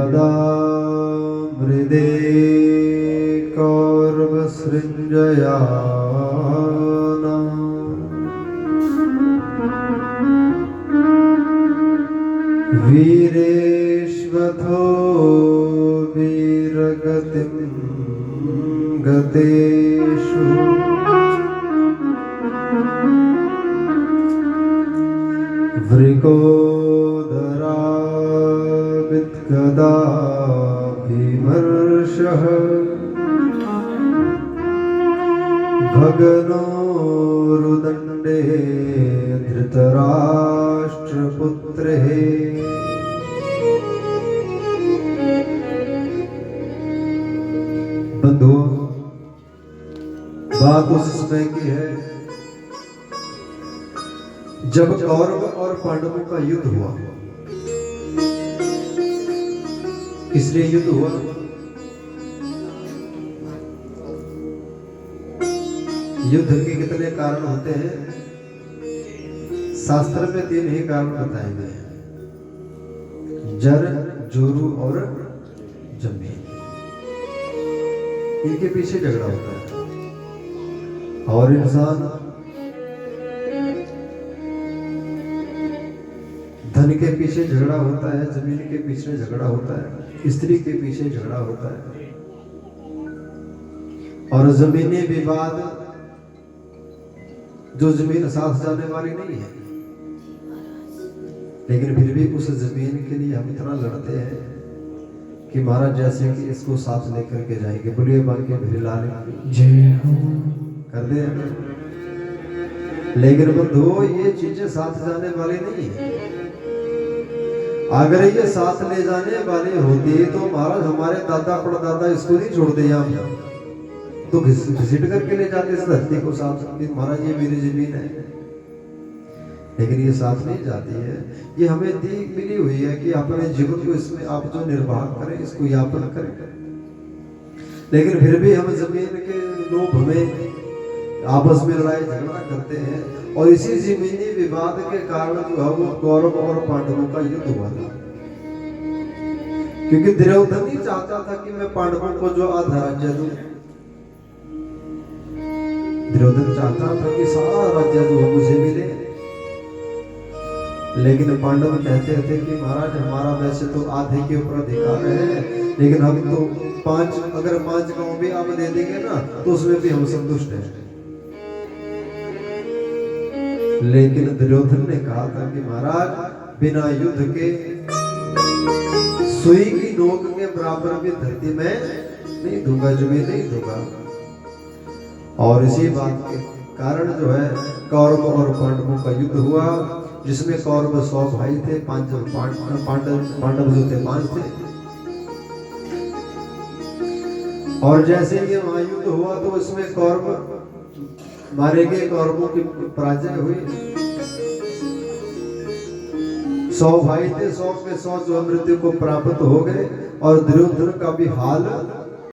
यदा मृदे कौरवसृञ्जयाना वीरेष्वथो वीरगतिं गतेषु वृकोदराविद्गदा विमर्शः भगनोरुदण्डे धृतराष्ट्रपुत्रे बंधुओं, बात उस समय की है जब कौरव और पांडवों का युद्ध हुआ। किसलिए युद्ध हुआ? युद्ध के कितने कारण होते हैं? शास्त्र में 3 ही कारण बताए गए हैं, जर, जोरू और जमीन। इनके पीछे झगड़ा होता है और इंसान धन के पीछे झगड़ा होता है, जमीन के पीछे झगड़ा होता है, स्त्री के पीछे झगड़ा होता है। और जमीनी विवाद जो जमीन साथ जाने वाली नहीं है, लेकिन फिर भी उस जमीन के लिए हम इतना लड़ते हैं कि महाराज जैसे कि इसको साथ लेकर के जाएंगे। बोलिए बाकी भिलाल जय हो कर दे। लेकिन बंधुओं, ये चीजें साथ जाने वाली नहीं है। अगर ये साथ ले जाने वाली होती तो महाराज हमारे दादा परदादा इसको नहीं छोड़ते, यहाँ तो घसीट करके ले जाते इस धरती को साथ। महाराज ये मेरी जमीन है, लेकिन ये साथ नहीं जाती है। ये हमें दी मिली हुई है कि अपने जीवन को इसमें आप जो निर्वाह करें, इसको यापन करें। लेकिन फिर भी हम जमीन के लोभ में आपस में लड़ाई झगड़ा करते हैं। और इसी जमीनी विवाद के कारण जो है वो कौरव और पांडवों का युद्ध हुआ था। क्योंकि दुर्योधन नहीं चाहता था कि मैं पांडवों को जो आधा राज्य दूं। दुर्योधन चाहता था कि सारा राज्य जो है मुझे मिले। लेकिन पांडव कहते थे कि महाराज हमारा वैसे तो आधे के ऊपर अधिकार है, लेकिन हम तो 5 गांव भी आप दे देंगे ना तो उसमें भी हम संतुष्ट हैं। लेकिन दुर्योधन ने कहा था कि महाराज बिना युद्ध के सुई की नोक के बराबर भी धरती में नहीं दूंगा, जमीन नहीं दूंगा। और इसी बात के कारण जो है कौरव और पांडवों का युद्ध हुआ, जिसमें कौरव 100 भाई थे, पांडव जो थे 5 थे। और जैसे ये वहां युद्ध हुआ तो इसमें कौरव मारे गए, कौरवों की पराजय हुई। 100 भाई थे, 100 में 100 जो मृत्यु को प्राप्त हो गए। और दुर्योधन का भी हाल